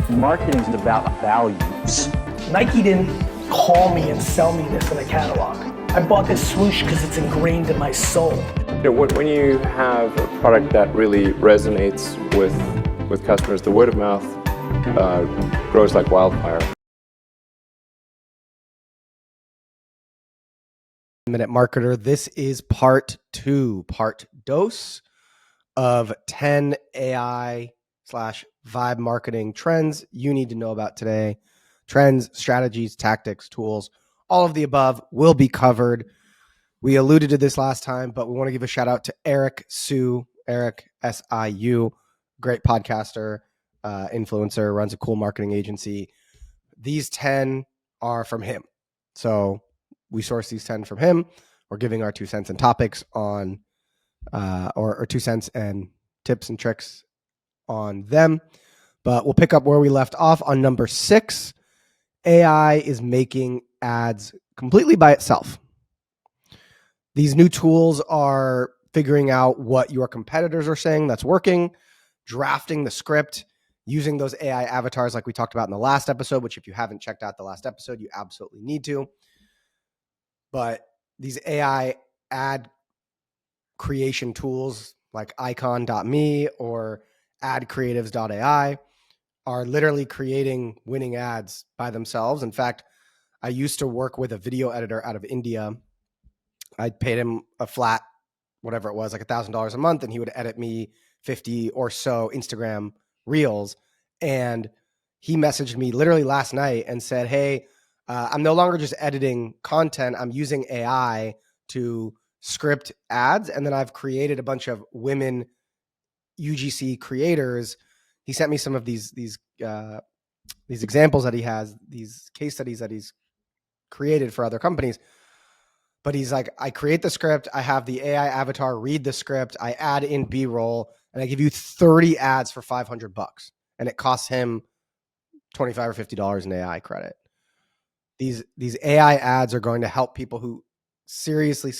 Marketing is about values. Nike didn't call me and sell me this in a catalog. I bought this swoosh because it's ingrained in my soul. When you have a product that really resonates with customers, the word of mouth grows like wildfire. Minute Marketer. This is part dos of 10 AI/vibe marketing trends you need to know about today. Trends, strategies, tactics, tools, all of the above will be covered. We alluded to this last time, but we want to give a shout out to Eric Siu, Eric S-I-U, great podcaster, influencer, runs a cool marketing agency. These 10 are from him. So we source these 10 from him. We're giving our 2 cents and topics on, or 2 cents and tips and tricks on them. But we'll pick up where we left off on number 6. AI is making ads completely by itself. These new tools are figuring out what your competitors are saying that's working, drafting the script, using those AI avatars like we talked about in the last episode, which if you haven't checked out the last episode, you absolutely need to. But these AI ad creation tools like icon.me or adcreatives.ai are literally creating winning ads by themselves. In fact, I used to work with a video editor out of India. I paid him a flat, whatever it was, like $1,000 a month, and he would edit me 50 or so Instagram reels. And he messaged me literally last night and said, hey, I'm no longer just editing content. I'm using AI to script ads. And then I've created a bunch of women UGC creators. He sent me some of these examples that he has, these case studies that he's created for other companies. But he's like, I create the script. I have the AI avatar read the script. I add in B-roll and I give you 30 ads for $500. And it costs him $25 or $50 in AI credit. These AI ads are going to help people who seriously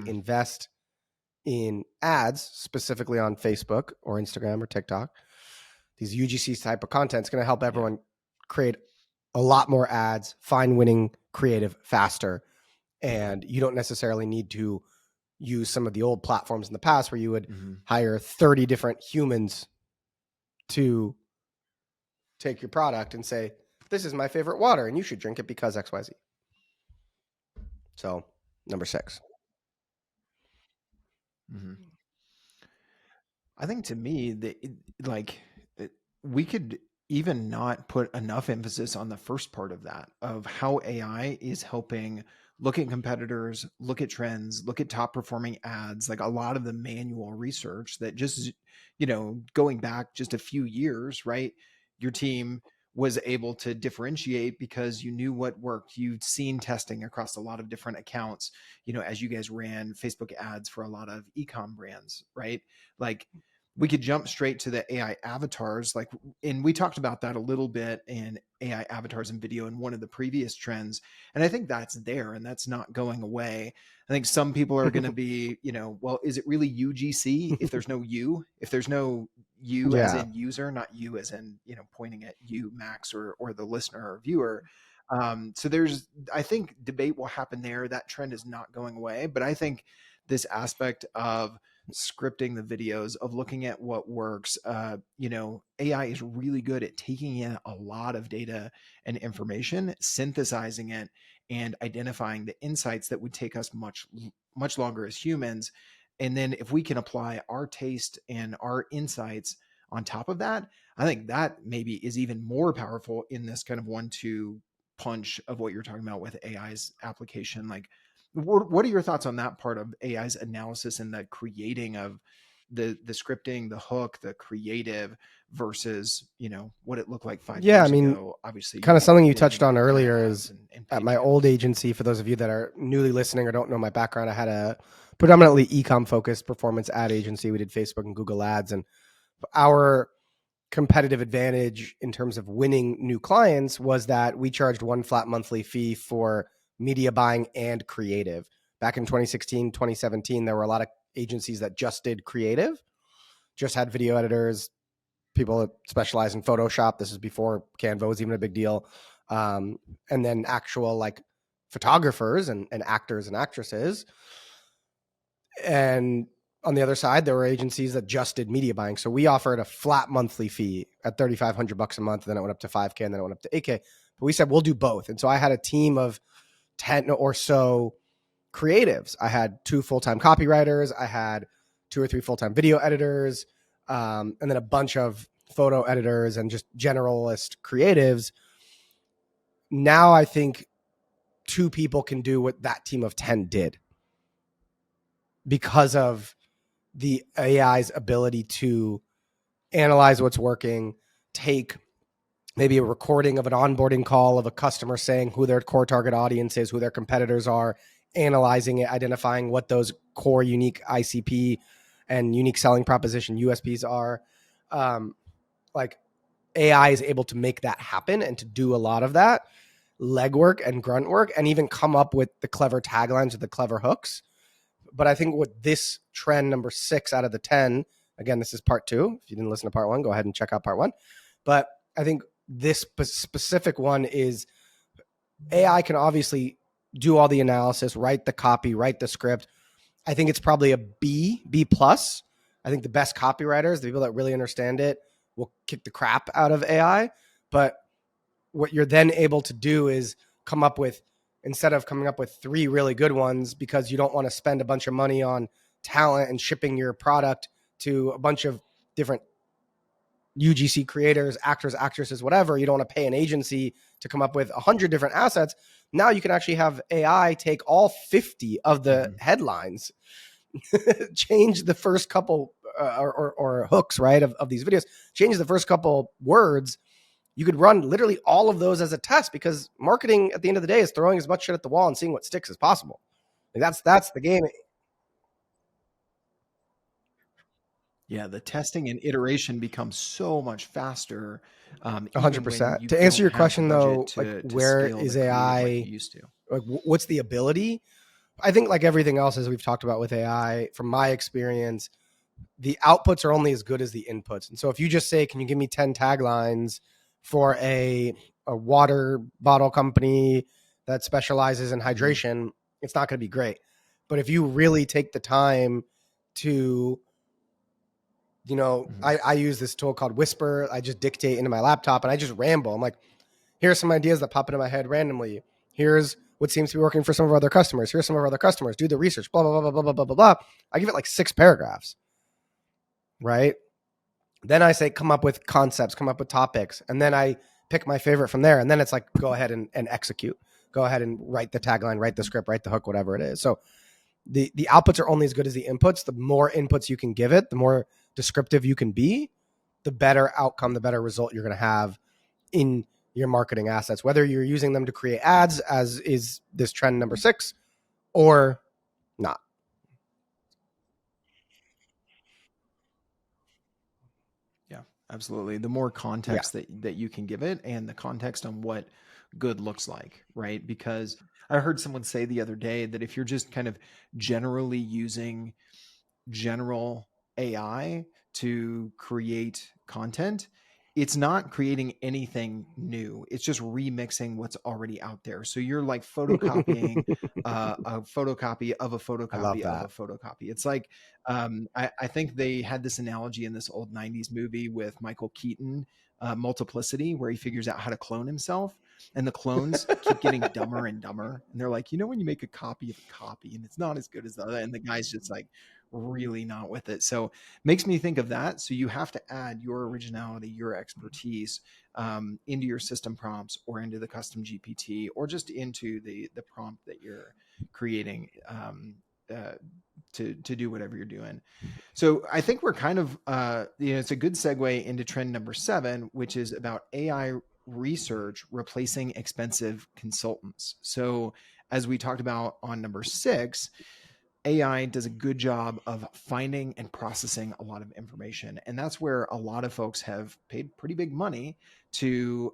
invest in ads, specifically on Facebook or Instagram or TikTok. These UGC type of content is going to help everyone create a lot more ads, find winning creative faster. And you don't necessarily need to use some of the old platforms in the past where you would hire 30 different humans to take your product and say, this is my favorite water and you should drink it because XYZ. So number 6. I think to me, we could even not put enough emphasis on the first part of that, of how AI is helping look at competitors, look at trends, look at top performing ads, like a lot of the manual research that just, going back just a few years, right? Your team was able to differentiate because you knew what worked. You'd seen testing across a lot of different accounts, as you guys ran Facebook ads for a lot of e-com brands, right? Like we could jump straight to the AI avatars, and we talked about that a little bit in AI avatars and video in one of the previous trends. And I think that's there and that's not going away. I think some people are going to be, well, is it really UGC if there's no you? If there's no you as in user, not you as in, pointing at you, Max, or the listener or viewer. So I think debate will happen there. That trend is not going away. But I think this aspect of scripting the videos, of looking at what works, AI is really good at taking in a lot of data and information, synthesizing it, and identifying the insights that would take us much longer as humans. And then if we can apply our taste and our insights on top of that, I think that maybe is even more powerful in this kind of 1-2 punch of what you're talking about with AI's application. Like, what are your thoughts on that part of AI's analysis and the creating of the scripting, the hook, the creative versus, what it looked like 5 years ago? Obviously, kind of something you touched on earlier is at my old agency, for those of you that are newly listening or don't know my background, I had a predominantly e-com focused performance ad agency. We did Facebook and Google ads, and our competitive advantage in terms of winning new clients was that we charged one flat monthly fee for media buying and creative. Back in 2016, 2017, there were a lot of agencies that just did creative, just had video editors, people that specialize in Photoshop. This is before Canva was even a big deal. And then actual like photographers and actors and actresses. And on the other side, there were agencies that just did media buying. So we offered a flat monthly fee at $3,500 a month. And then it went up to 5K and then it went up to 8K. But we said, we'll do both. And so I had a team of 10 or so creatives. I had 2 full-time copywriters. I had 2 or 3 full-time video editors, and then a bunch of photo editors and just generalist creatives. Now I think 2 people can do what that team of 10 did because of the AI's ability to analyze what's working, take maybe a recording of an onboarding call of a customer saying who their core target audience is, who their competitors are, analyzing it, identifying what those core unique ICP and unique selling proposition USPs are. Like AI is able to make that happen and to do a lot of that legwork and grunt work and even come up with the clever taglines or the clever hooks. But I think with this trend number 6 out of the 10, again, this is part 2. If you didn't listen to part 1, go ahead and check out part 1. But I think this specific one is AI can obviously do all the analysis, write the copy, write the script. I think it's probably a B plus. I think the best copywriters, the people that really understand it, will kick the crap out of AI. But what you're then able to do is come up with, instead of coming up with 3 really good ones because you don't want to spend a bunch of money on talent and shipping your product to a bunch of different UGC creators, actors, actresses, whatever. You don't want to pay an agency to come up with 100 different assets. Now you can actually have AI take all 50 of the headlines, change the first couple or hooks, right, of these videos, change the first couple words. You could run literally all of those as a test because marketing at the end of the day is throwing as much shit at the wall and seeing what sticks as possible. Like that's the game. Yeah, the testing and iteration becomes so much faster. 100%. To answer your question though, like where is AI like used to? Like what's the ability? I think like everything else, as we've talked about with AI, from my experience, the outputs are only as good as the inputs. And so if you just say, can you give me 10 taglines for a water bottle company that specializes in hydration, it's not going to be great. But if you really take the time to, you know, I use this tool called Whisper. I just dictate into my laptop and I just ramble. I'm like, here are some ideas that pop into my head randomly. Here's what seems to be working for some of our other customers. Here's some of our other customers. Do the research, blah, blah, blah, blah, blah, blah, blah, blah. I give it like 6 paragraphs, right? Then I say, come up with concepts, come up with topics. And then I pick my favorite from there. And then it's like, go ahead and execute. Go ahead and write the tagline, write the script, write the hook, whatever it is. So the outputs are only as good as the inputs. The more inputs you can give it, the more descriptive you can be, the better outcome, the better result you're going to have in your marketing assets, whether you're using them to create ads, as is this trend number 6, or not. Yeah, absolutely. The more context that you can give it and the context on what good looks like, right? Because I heard someone say the other day that if you're just kind of generally using general AI to create content, it's not creating anything new. It's just remixing what's already out there. So you're like photocopying a photocopy of a photocopy of a photocopy. It's like, I think they had this analogy in this old 90s movie with Michael Keaton, Multiplicity, where he figures out how to clone himself. And the clones keep getting dumber and dumber. And they're like, you know, when you make a copy of a copy and it's not as good as the other, and the guy's just like really not with it. So makes me think of that. So you have to add your originality, your expertise into your system prompts or into the custom GPT or just into the prompt that you're creating to do whatever you're doing. So I think we're kind of, it's a good segue into trend number 7, which is about AI research replacing expensive consultants. So as we talked about on number 6, AI does a good job of finding and processing a lot of information, and that's where a lot of folks have paid pretty big money to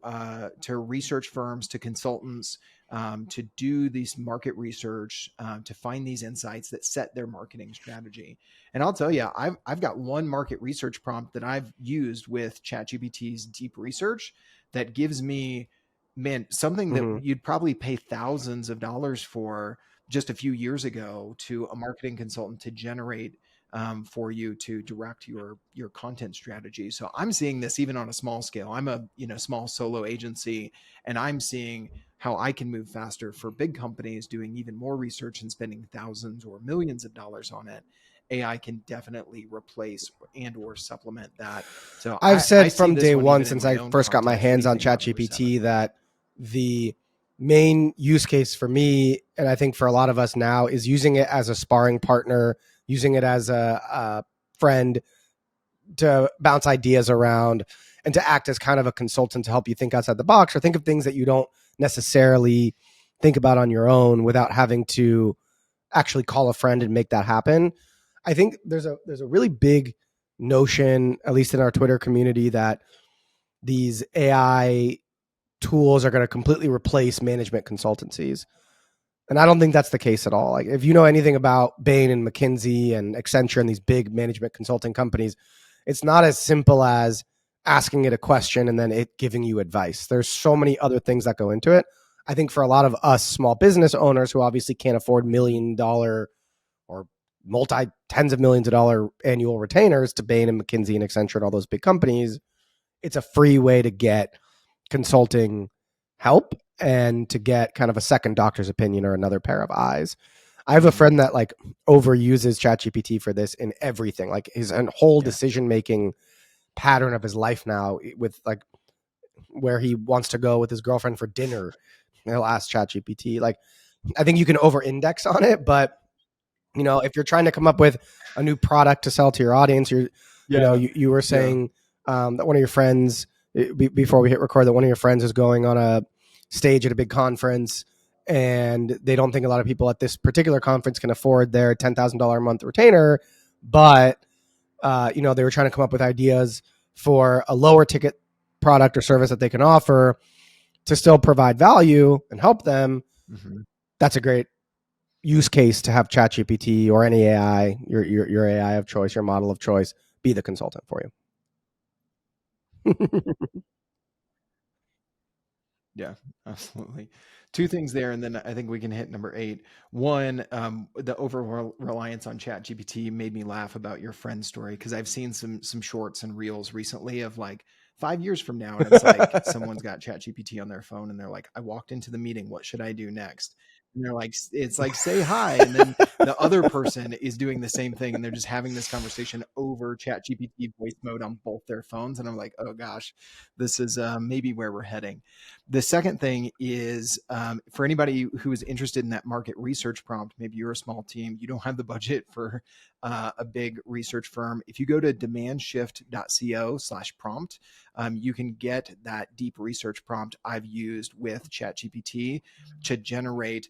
research firms, to consultants, to do these market research, to find these insights that set their marketing strategy. And I'll tell you, I've got one market research prompt that I've used with ChatGPT's deep research that gives me, man, something that you'd probably pay thousands of dollars for just a few years ago to a marketing consultant to generate for you to direct your content strategy. So I'm seeing this even on a small scale. I'm a small solo agency, and I'm seeing how I can move faster for big companies doing even more research and spending thousands or millions of dollars on it. AI can definitely replace and or supplement that. So I've said from day one, even since in I my own first got my context, hands on anything about number ChatGPT, 7. that the main use case for me, and I think for a lot of us now, is using it as a sparring partner, using it as a friend to bounce ideas around and to act as kind of a consultant to help you think outside the box or think of things that you don't necessarily think about on your own without having to actually call a friend and make that happen. I think there's a really big notion, at least in our Twitter community, that these AI tools are going to completely replace management consultancies. And I don't think that's the case at all. Like, if you know anything about Bain and McKinsey and Accenture and these big management consulting companies, it's not as simple as asking it a question and then it giving you advice. There's so many other things that go into it. I think for a lot of us small business owners who obviously can't afford $1 million or multi tens of millions of dollar annual retainers to Bain and McKinsey and Accenture and all those big companies, it's a free way to get consulting help and to get kind of a second doctor's opinion or another pair of eyes. I have a friend that like overuses ChatGPT for this in everything. Like his whole decision-making pattern of his life now, with like where he wants to go with his girlfriend for dinner, he'll ask ChatGPT. Like, I think you can over-index on it, but if you're trying to come up with a new product to sell to your audience, you were saying that one of your friends, before we hit record, that one of your friends is going on a stage at a big conference, and they don't think a lot of people at this particular conference can afford their $10,000 a month retainer, but they were trying to come up with ideas for a lower ticket product or service that they can offer to still provide value and help them. That's a great use case to have ChatGPT or any AI, your AI of choice, your model of choice, be the consultant for you. Yeah, absolutely. Two things there, and then I think we can hit number 8. One, the over reliance on ChatGPT made me laugh about your friend story, because I've seen some shorts and reels recently of like 5 years from now, and it's like someone's got ChatGPT on their phone, and they're like, "I walked into the meeting. What should I do next?" And they're like, "It's like say hi," and then the other person is doing the same thing, and they're just having this conversation over ChatGPT voice mode on both their phones, and I'm like, "Oh gosh, this is maybe where we're heading." The second thing is for anybody who is interested in that market research prompt, maybe you're a small team, you don't have the budget for a big research firm. If you go to demandshift.co/prompt, you can get that deep research prompt I've used with ChatGPT to generate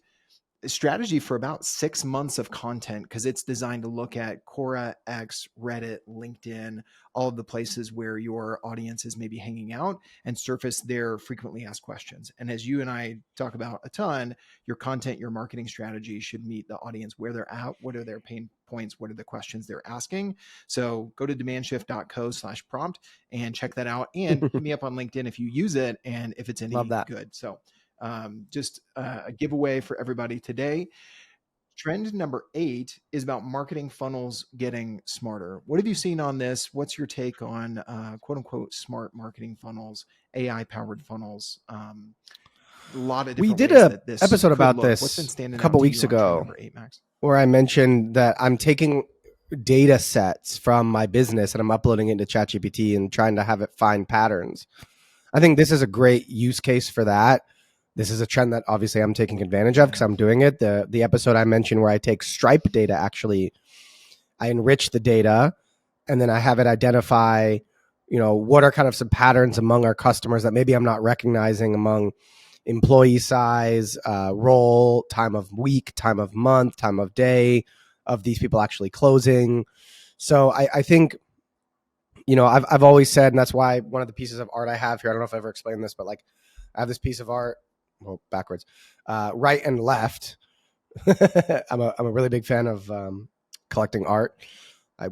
strategy for about 6 months of content, because it's designed to look at Quora, X, Reddit, LinkedIn, all of the places where your audience is maybe hanging out, and surface their frequently asked questions. And as you and I talk about a ton, your content, your marketing strategy should meet the audience where they're at. What are their pain points? What are the questions they're asking? So go to demandshift.co/prompt and check that out, and hit me up on LinkedIn if you use it and if it's any good. So just a giveaway for everybody today. Trend number 8 is about marketing funnels getting smarter. What have you seen on this? What's your take on quote unquote smart marketing funnels, AI powered funnels? A lot of different we did ways a that this episode could about look. this What's been standing a couple out to weeks you on trend ago, number 8, Max? where I mentioned that I'm taking data sets from my business and I'm uploading it into ChatGPT and trying to have it find patterns. I think this is a great use case for that. This is a trend that obviously I'm taking advantage of because I'm doing it. The episode I mentioned where I take Stripe data, actually, I enrich the data and then I have it identify, what are kind of some patterns among our customers that maybe I'm not recognizing among employee size, role, time of week, time of month, time of day, of these people actually closing. So I think, I've always said, and that's why one of the pieces of art I have here, I don't know if I ever explained this, but like I have this piece of art, well, backwards, right and left. I'm a really big fan of collecting art. I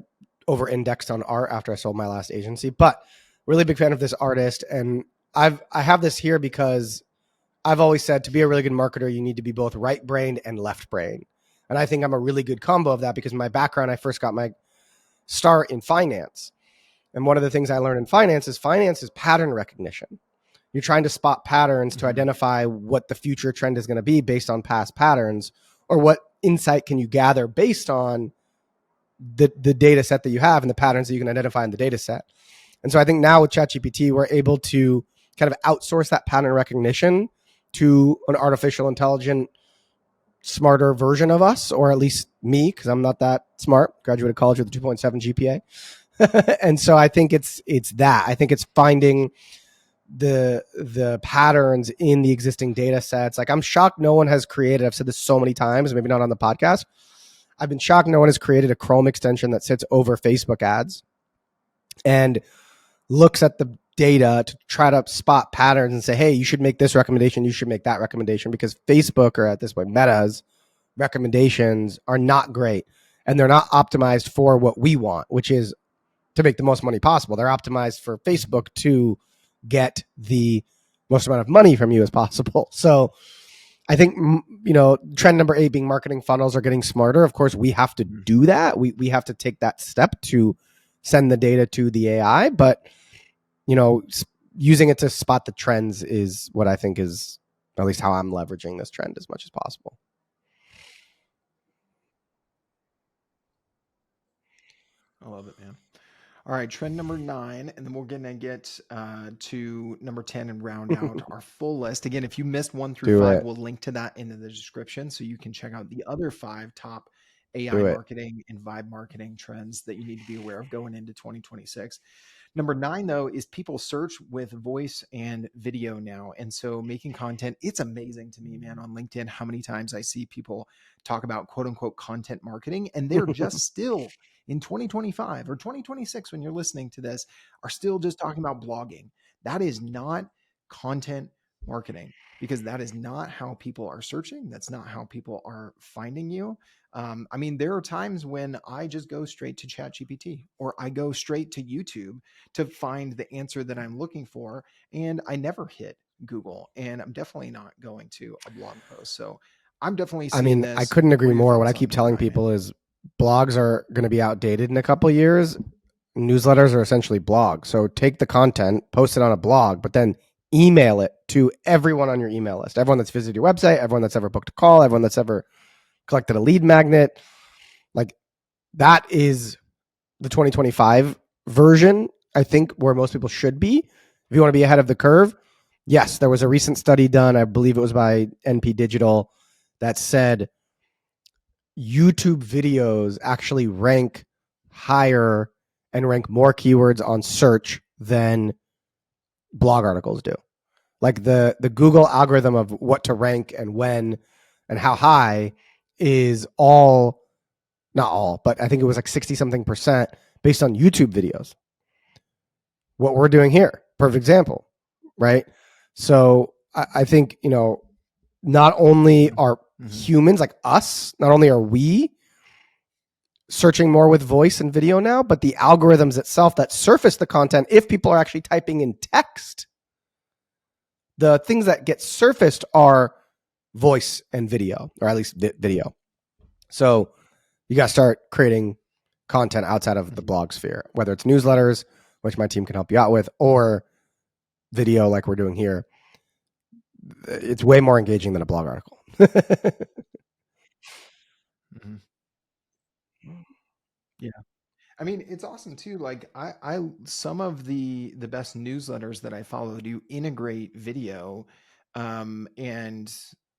over indexed on art after I sold my last agency, but really big fan of this artist. And I have this here because I've always said to be a really good marketer, you need to be both right brained and left brained. And I think I'm a really good combo of that because my background, I first got my start in finance. And one of the things I learned in finance is pattern recognition. You're trying to spot patterns to identify what the future trend is going to be based on past patterns, or what insight can you gather based on the data set that you have and the patterns that you can identify in the data set. And so I think now with ChatGPT, we're able to kind of outsource that pattern recognition to an artificial intelligent, smarter version of us, or at least me, because I'm not that smart, graduated college with a 2.7 GPA. And so I think it's that. I think it's finding the patterns in the existing data sets. Like I'm shocked no one has created, I've said this so many times, maybe not on the podcast, I've been shocked no one has created a Chrome extension that sits over Facebook ads and looks at the data to try to spot patterns and say, hey, you should make this recommendation, you should make that recommendation, because Facebook, or at this point Meta's recommendations, are not great, and they're not optimized for what we want, which is to make the most money possible. They're optimized for Facebook to get the most amount of money from you as possible. So I think, trend number 8 being marketing funnels are getting smarter. Of course, we have to do that. We have to take that step to send the data to the AI, but using it to spot the trends is what I think is at least how I'm leveraging this trend as much as possible. I love it, man. All right, trend number 9, and then we're going to get to number 10 and round out our full list. Again, if you missed 1 through 5, we'll link to that in the description so you can check out the other 5 top AI marketing and vibe marketing trends that you need to be aware of going into 2026. Number 9, though, is people search with voice and video now. And so making content, it's amazing to me, man, on LinkedIn, how many times I see people talk about quote unquote content marketing, and they're just still in 2025 or 2026, when you're listening to this, are still just talking about blogging. That is not content marketing, because that is not how people are searching. That's not how people are finding you. There are times when I just go straight to ChatGPT, or I go straight to YouTube to find the answer that I'm looking for, and I never hit Google, and I'm definitely not going to a blog post. So I'm definitely seeing this. I couldn't agree more. What I keep telling people is blogs are going to be outdated in a couple of years. Newsletters are essentially blogs. So take the content, post it on a blog, but then email it to everyone on your email list, everyone that's visited your website, everyone that's ever booked a call, everyone that's ever collected a lead magnet. Like, that is the 2025 version, I think, where most people should be. If you want to be ahead of the curve, yes, there was a recent study done, I believe it was by NP Digital, that said YouTube videos actually rank higher and rank more keywords on search than blog articles do. Like the Google algorithm of what to rank and when and how high is all, not all, but I think it was like 60 something percent based on YouTube videos. What we're doing here, perfect example, right? So I think, not only are humans like us, not only are we searching more with voice and video now, but the algorithms itself that surface the content, if people are actually typing in text, the things that get surfaced are voice and video, or at least video. So you got to start creating content outside of the blog sphere, whether it's newsletters, which my team can help you out with, or video like we're doing here. It's way more engaging than a blog article. Yeah. It's awesome too. Like I some of the best newsletters that I follow do integrate video, and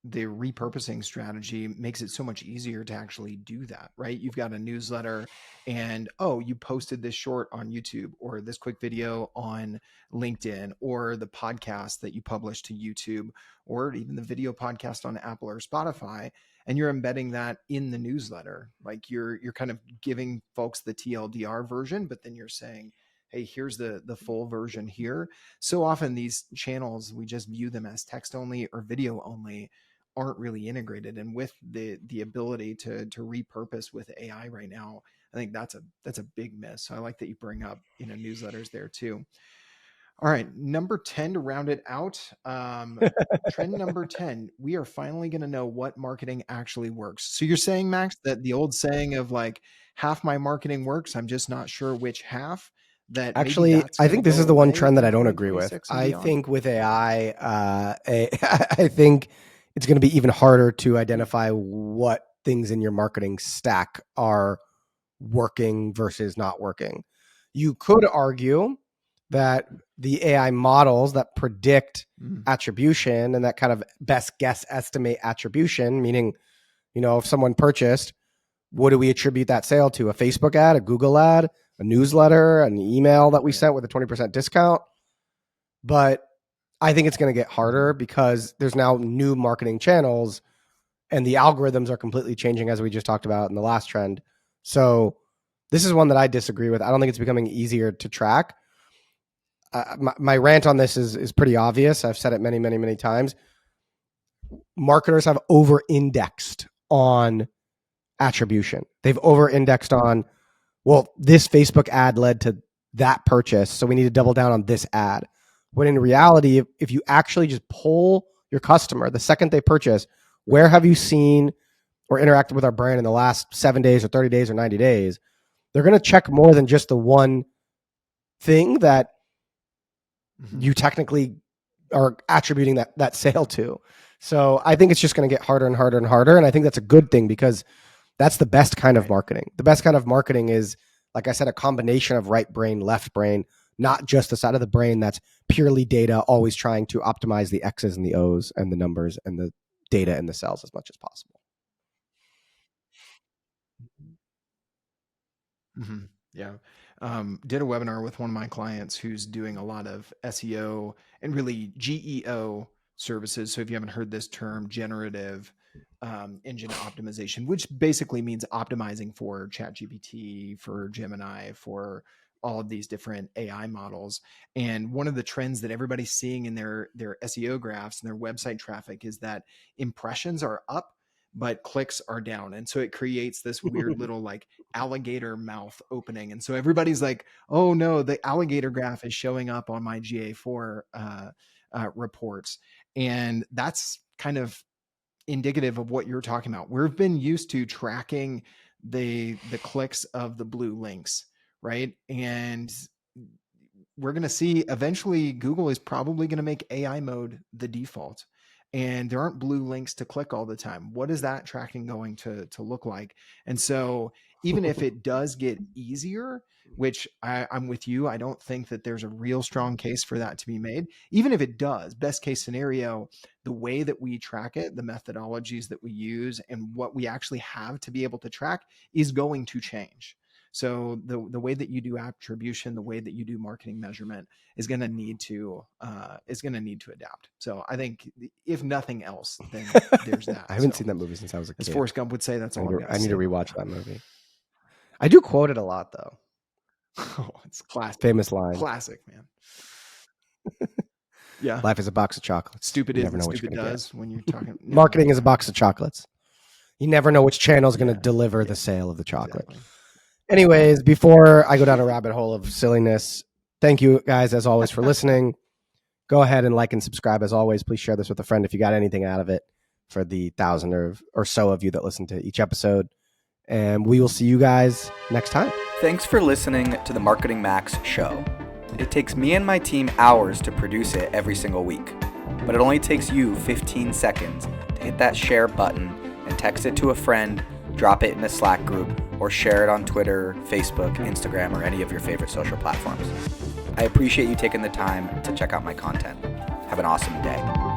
the repurposing strategy makes it so much easier to actually do that, right? You've got a newsletter and, oh, you posted this short on YouTube or this quick video on LinkedIn or the podcast that you published to YouTube or even the video podcast on Apple or Spotify, and you're embedding that in the newsletter. Like you're kind of giving folks the TLDR version, but then you're saying, hey, here's the full version here. So often these channels, we just view them as text only or video only, aren't really integrated. And with the ability to repurpose with AI right now, I think that's a big miss. So I like that you bring up, newsletters there too. All right, number 10 to round it out. Trend number 10, we are finally going to know what marketing actually works. So you're saying, Max, that the old saying of like, half my marketing works, I'm just not sure which half. That actually, I think this is the one trend that I don't agree with. I beyond. think with AI, I think it's going to be even harder to identify what things in your marketing stack are working versus not working. You could argue that the AI models that predict attribution and that kind of best guess estimate attribution, meaning, if someone purchased, what do we attribute that sale to? A Facebook ad, a Google ad, a newsletter, an email that we sent with a 20% discount. But I think it's going to get harder because there's now new marketing channels and the algorithms are completely changing, as we just talked about in the last trend. So this is one that I disagree with. I don't think it's becoming easier to track. My rant on this is pretty obvious. I've said it many, many, many times. Marketers have over-indexed on attribution. They've over-indexed on, well, this Facebook ad led to that purchase, so we need to double down on this ad. When in reality, if you actually just poll your customer the second they purchase, where have you seen or interacted with our brand in the last 7 days or 30 days or 90 days, they're going to check more than just the one thing that you technically are attributing that sale to. So I think it's just going to get harder and harder and harder. And I think that's a good thing because that's the best kind of marketing. The best kind of marketing is, like I said, a combination of right brain, left brain, not just the side of the brain that's purely data, always trying to optimize the X's and the O's and the numbers and the data and the cells as much as possible. Mm-hmm. Yeah. Did a webinar with one of my clients who's doing a lot of SEO and really GEO services. So if you haven't heard this term, generative engine optimization, which basically means optimizing for ChatGPT, for Gemini, for all of these different AI models. And one of the trends that everybody's seeing in their SEO graphs and their website traffic is that impressions are up, but clicks are down. And so it creates this weird little like alligator mouth opening. And so everybody's like, oh no, the alligator graph is showing up on my GA4 reports. And that's kind of indicative of what you're talking about. We've been used to tracking the clicks of the blue links, right? And we're going to see eventually Google is probably going to make AI mode the default. And there aren't blue links to click all the time. What is that tracking going to look like? And so even if it does get easier, which I'm with you, I don't think that there's a real strong case for that to be made. Even if it does, best case scenario, the way that we track it, the methodologies that we use, and what we actually have to be able to track is going to change. So the way that you do attribution, the way that you do marketing measurement is going to need to adapt. So I think if nothing else, then there's that. I haven't seen that movie since I was a kid. As Forrest Gump would say, that's all I need to rewatch that movie. I do quote it a lot though. Oh, it's classic. Famous line. Classic, man. Yeah. Life is a box of chocolates. Stupid You is never and know what stupid you're gonna does when you're talking. No. Marketing is a box of chocolates. You never know which channel is going to deliver the sale of the chocolate. Exactly. Anyways, before I go down a rabbit hole of silliness, thank you guys as always for listening. Go ahead and like and subscribe as always. Please share this with a friend if you got anything out of it for the 1,000 or so of you that listen to each episode. And we will see you guys next time. Thanks for listening to the Marketing Max show. It takes me and my team hours to produce it every single week, but it only takes you 15 seconds to hit that share button and text it to a friend, drop it in a Slack group, or share it on Twitter, Facebook, Instagram, or any of your favorite social platforms. I appreciate you taking the time to check out my content. Have an awesome day.